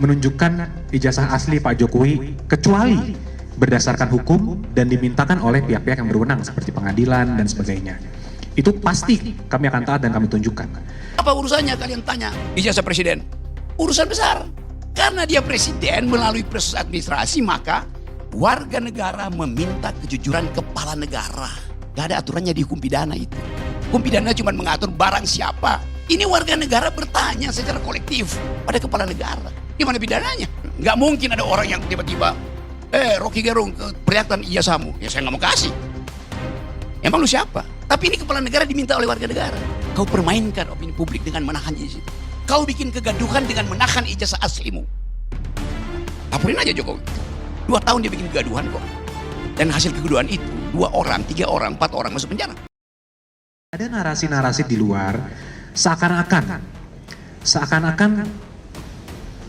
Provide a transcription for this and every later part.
menunjukkan ijazah asli Pak Jokowi kecuali berdasarkan hukum dan dimintakan oleh pihak-pihak yang berwenang seperti pengadilan dan sebagainya. Itu pasti kami akan taat dan kami tunjukkan. Apa urusannya kalian tanya ijazah presiden? Urusan besar. Karena dia presiden melalui proses administrasi, maka warga negara meminta kejujuran kepala negara. Gak ada aturannya di hukum pidana itu. Hukum pidana cuma mengatur barang siapa. Ini warga negara bertanya secara kolektif pada kepala negara. Gimana pidananya? Gak mungkin ada orang yang tiba-tiba, Rocky Gerung, perlihatkan ijazahmu. Ya saya gak mau kasih. Emang lu siapa? Tapi ini kepala negara diminta oleh warga negara. Kau permainkan opini publik dengan menahan ijazah. Kau bikin kegaduhan dengan menahan ijazah aslimu. Laporin aja Jokowi. 2 tahun dia bikin kegaduhan kok. Dan hasil kegaduhan itu 2 orang, 3 orang, 4 orang masuk penjara. Ada narasi-narasi di luar seakan-akan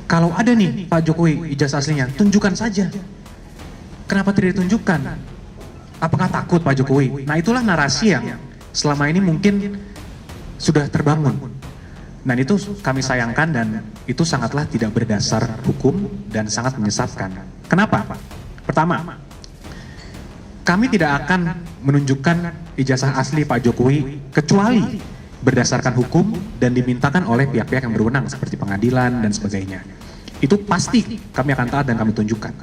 kalau ada nih Pak Jokowi ijazah aslinya, tunjukkan saja. Kenapa tidak ditunjukkan? Apakah takut Pak Jokowi? Nah itulah narasi yang selama ini mungkin sudah terbangun. Dan itu kami sayangkan dan itu sangatlah tidak berdasar hukum dan sangat menyesatkan. Kenapa? Pertama, kami tidak akan menunjukkan ijazah asli Pak Jokowi kecuali berdasarkan hukum dan dimintakan oleh pihak-pihak yang berwenang seperti pengadilan dan sebagainya. Itu pasti kami akan taat dan kami tunjukkan.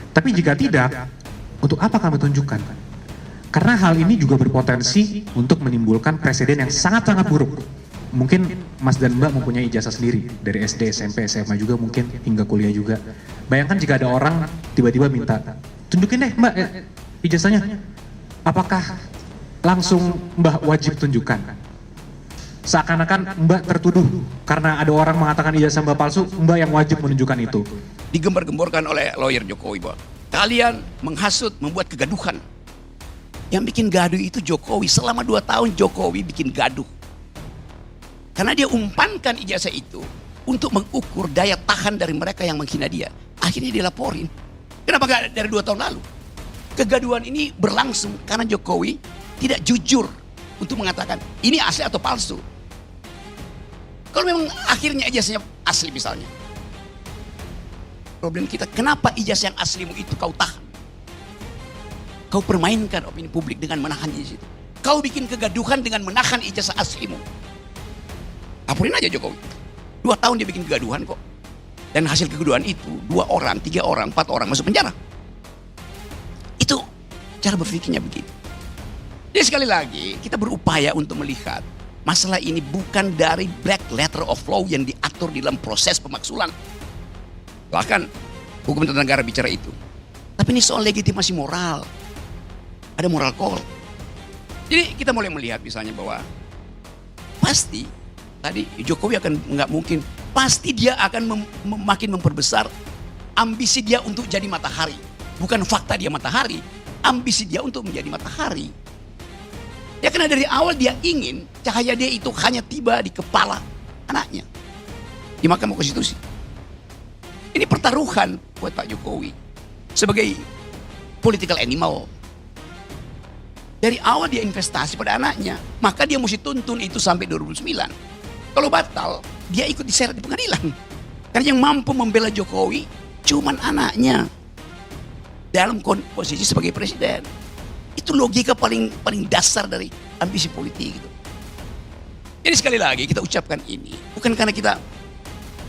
Tapi jika tidak, untuk apa kami tunjukkan? Karena hal ini juga berpotensi untuk menimbulkan presiden yang sangat-sangat buruk. Mungkin Mas dan Mbak mempunyai ijazah sendiri dari SD, SMP, SMA juga mungkin hingga kuliah juga. Bayangkan jika ada orang tiba-tiba minta, tunjukin deh Mbak ijazahnya. Apakah langsung Mbak wajib tunjukkan? Seakan-akan Mbak tertuduh karena ada orang mengatakan ijazah Mbak palsu, Mbak yang wajib menunjukkan itu. Digembar-gemborkan oleh lawyer Jokowi bahwa kalian menghasut, membuat kegaduhan. Yang bikin gaduh itu Jokowi. Selama 2 tahun Jokowi bikin gaduh. Karena dia umpankan ijazah itu untuk mengukur daya tahan dari mereka yang menghina dia. Akhirnya dilaporin. Kenapa gak dari 2 tahun lalu? Kegaduhan ini berlangsung karena Jokowi tidak jujur untuk mengatakan ini asli atau palsu. Kalau memang akhirnya ijazahnya asli misalnya. Problem kita, kenapa ijazah yang aslimu itu kau tahan? Kau permainkan opini publik dengan menahan ijazah itu. Kau bikin kegaduhan dengan menahan ijazah aslimu. Laporin aja Jokowi. 2 tahun dia bikin kegaduhan kok. Dan hasil kegaduhan itu 2 orang, 3 orang, 4 orang masuk penjara. Itu cara berpikirnya begitu. Jadi sekali lagi kita berupaya untuk melihat masalah ini bukan dari black letter of law yang diatur di dalam proses pemaksulan. Bahkan hukum tata negara bicara itu. Tapi ini soal legitimasi moral. Ada moral call. Jadi kita mulai melihat misalnya bahwa pasti tadi Jokowi akan nggak mungkin, pasti dia akan makin memperbesar ambisi dia untuk jadi matahari. Bukan fakta dia matahari, ambisi dia untuk menjadi matahari. Ya karena dari awal dia ingin cahaya dia itu hanya tiba di kepala anaknya di Mahkamah Konstitusi. Ini pertaruhan buat Pak Jokowi sebagai political animal. Dari awal dia investasi pada anaknya, maka dia mesti tuntun itu sampai 2009. Kalau batal, dia ikut diseret di pengadilan. Karena yang mampu membela Jokowi cuman anaknya dalam posisi sebagai presiden. Itu logika paling dasar dari ambisi politik gitu. Jadi sekali lagi kita ucapkan ini bukan karena kita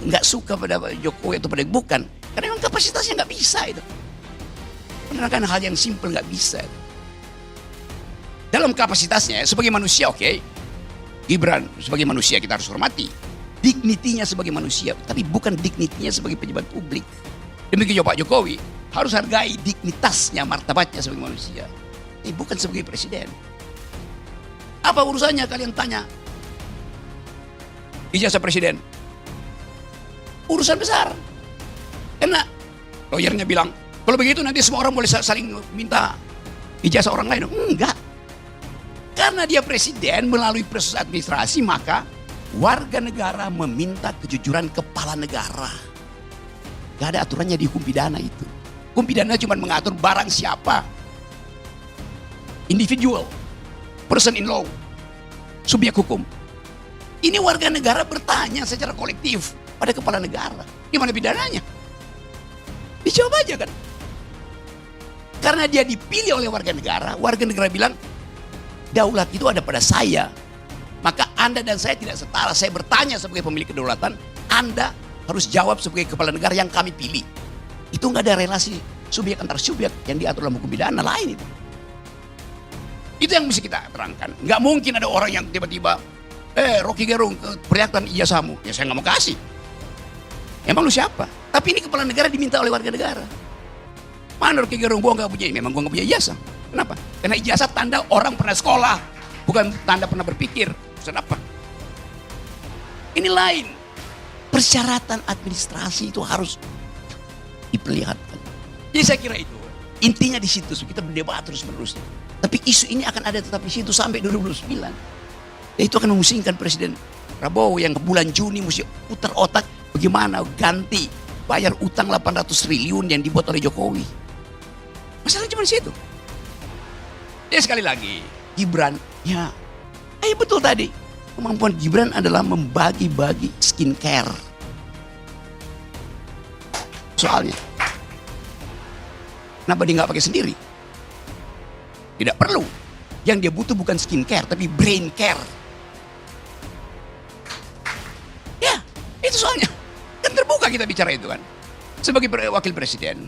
nggak suka pada Jokowi atau pada bukan, karena memang kapasitasnya nggak bisa itu. Menerangkan hal yang simpel nggak bisa. Dalam kapasitasnya sebagai manusia oke. Gibran sebagai manusia kita harus hormati. Dignitinya sebagai manusia, tapi bukan dignitinya sebagai pejabat publik. Demikian juga Pak Jokowi harus hargai dignitasnya, martabatnya sebagai manusia. Bukan sebagai presiden. Apa urusannya kalian tanya ijazah presiden? Urusan besar. Karena lawyernya bilang, kalau begitu nanti semua orang boleh saling minta ijazah orang lain. Enggak. Karena dia presiden melalui proses administrasi, maka warga negara meminta kejujuran kepala negara. Gak ada aturannya di hukum pidana itu. Hukum pidana cuma mengatur barang siapa. Individual, person in law, subjek hukum. Ini warga negara bertanya secara kolektif pada kepala negara. Gimana pidananya? Dicoba aja kan. Karena dia dipilih oleh warga negara bilang, daulat itu ada pada saya. Maka Anda dan saya tidak setara. Saya bertanya sebagai pemilik kedaulatan, Anda harus jawab sebagai kepala negara yang kami pilih. Itu nggak ada relasi subjek antar subjek yang diatur dalam hukum pidana lain itu. Itu yang mesti kita terangkan. Nggak mungkin ada orang yang tiba-tiba, Rocky Gerung, perlihatkan ijazahmu. Ya saya nggak mau kasih. Emang lu siapa? Tapi ini kepala negara diminta oleh warga negara. Mana Rocky Gerung, gua nggak punya, memang gua nggak punya ijazah. Kenapa? Karena ijazah tanda orang pernah sekolah, bukan tanda pernah berpikir. Kenapa? Ini lain. Persyaratan administrasi itu harus diperlihatkan. Jadi saya kira itu intinya di situ. Kita berdebat terus menerus. Tapi isu ini akan ada tetap di situ sampai 2029. Dan itu akan memusingkan Presiden Prabowo yang ke bulan Juni mesti putar otak bagaimana ganti bayar utang 800 triliun yang dibuat oleh Jokowi. Masalahnya cuma di situ. Jadi sekali lagi, Gibran, ya, betul tadi. Kemampuan Gibran adalah membagi-bagi skincare. Soalnya, kenapa dia nggak pakai sendiri? Tidak perlu. Yang dia butuh bukan skincare, tapi brain care. Ya, itu soalnya. Kan terbuka kita bicara itu kan. Sebagai wakil presiden,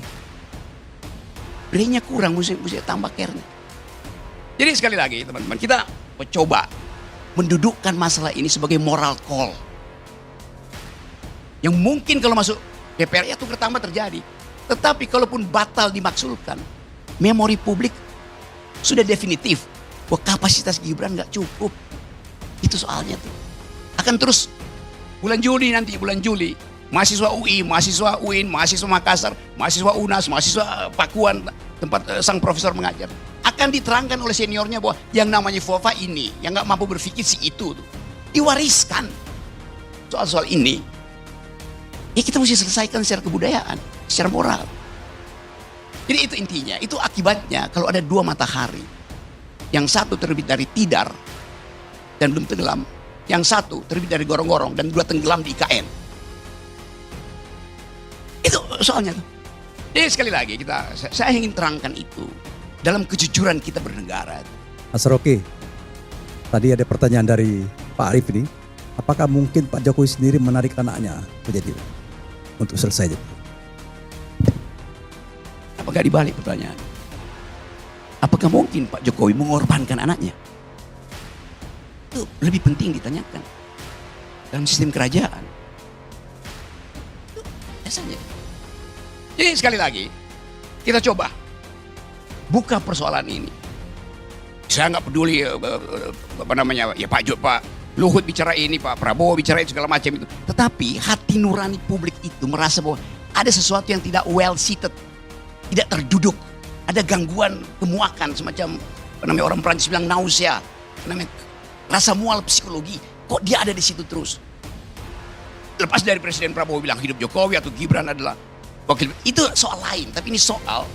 brainnya kurang, mesti tambah care-nya. Jadi sekali lagi teman-teman, kita mencoba mendudukkan masalah ini sebagai moral call. Yang mungkin kalau masuk DPR ya tukar tambah terjadi. Tetapi kalaupun batal dimaksulkan, memori publik sudah definitif bahwa kapasitas Gibran nggak cukup. Itu soalnya tuh. Akan terus bulan Juli, mahasiswa UI, mahasiswa UIN, mahasiswa Makassar, mahasiswa UNAS, mahasiswa Pakuan, tempat sang profesor mengajar, akan diterangkan oleh seniornya bahwa yang namanya FOFA ini, yang nggak mampu berpikir si itu tuh, diwariskan. Soal-soal ini, ya kita mesti selesaikan secara kebudayaan, secara moral. Jadi itu intinya, itu akibatnya kalau ada dua matahari, yang satu terbit dari Tidar dan belum tenggelam, yang satu terbit dari gorong-gorong dan dua tenggelam di IKN. Itu soalnya tuh. Jadi sekali lagi saya ingin terangkan itu dalam kejujuran kita bernegara. Mas Rocky, tadi ada pertanyaan dari Pak Arief ini, apakah mungkin Pak Jokowi sendiri menarik anaknya menjadi untuk selesai? Apakah dibalik pertanyaan? Apakah mungkin Pak Jokowi mengorbankan anaknya? Itu lebih penting ditanyakan dalam sistem kerajaan. Itu biasanya. Jadi sekali lagi, kita coba buka persoalan ini. Saya nggak peduli ya Pak Luhut bicara ini, Pak Prabowo bicara itu segala macam itu. Tetapi hati nurani publik itu merasa bahwa ada sesuatu yang tidak well seated, tidak terduduk, ada gangguan kemuakan semacam orang Prancis bilang nausea, rasa mual psikologi. Kok dia ada di situ terus? Lepas dari Presiden Prabowo bilang hidup Jokowi atau Gibran adalah wakil, itu soal lain, tapi ini soal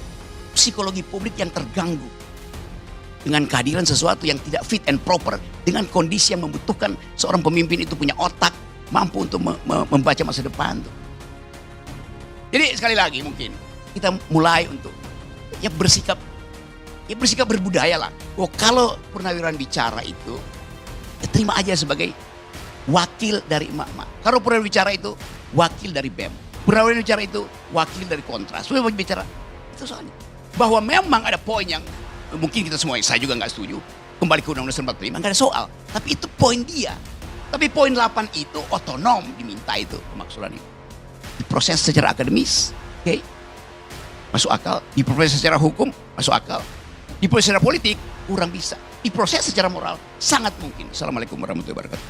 psikologi publik yang terganggu dengan kehadiran sesuatu yang tidak fit and proper, dengan kondisi yang membutuhkan seorang pemimpin itu punya otak, mampu untuk membaca masa depan. Jadi sekali lagi mungkin kita mulai untuk bersikap berbudaya lah. Oh, kalau Purnawirawan bicara itu, ya terima aja sebagai wakil dari emak-emak. Kalau Purnawirawan bicara itu wakil dari BEM. Purnawirawan bicara itu wakil dari Kontras. Purnawirawan bicara itu soalnya bahwa memang ada poin yang mungkin kita semua, saya juga nggak setuju, kembali ke Undang-Undang 45, nggak ada soal. Tapi itu poin dia. Tapi poin 8 itu otonom diminta itu pemaksulan itu. Diproses secara akademis, oke? Masuk akal. Diproses secara hukum, masuk akal. Diproses secara politik, kurang bisa. Diproses secara moral, sangat mungkin. Assalamualaikum warahmatullahi wabarakatuh.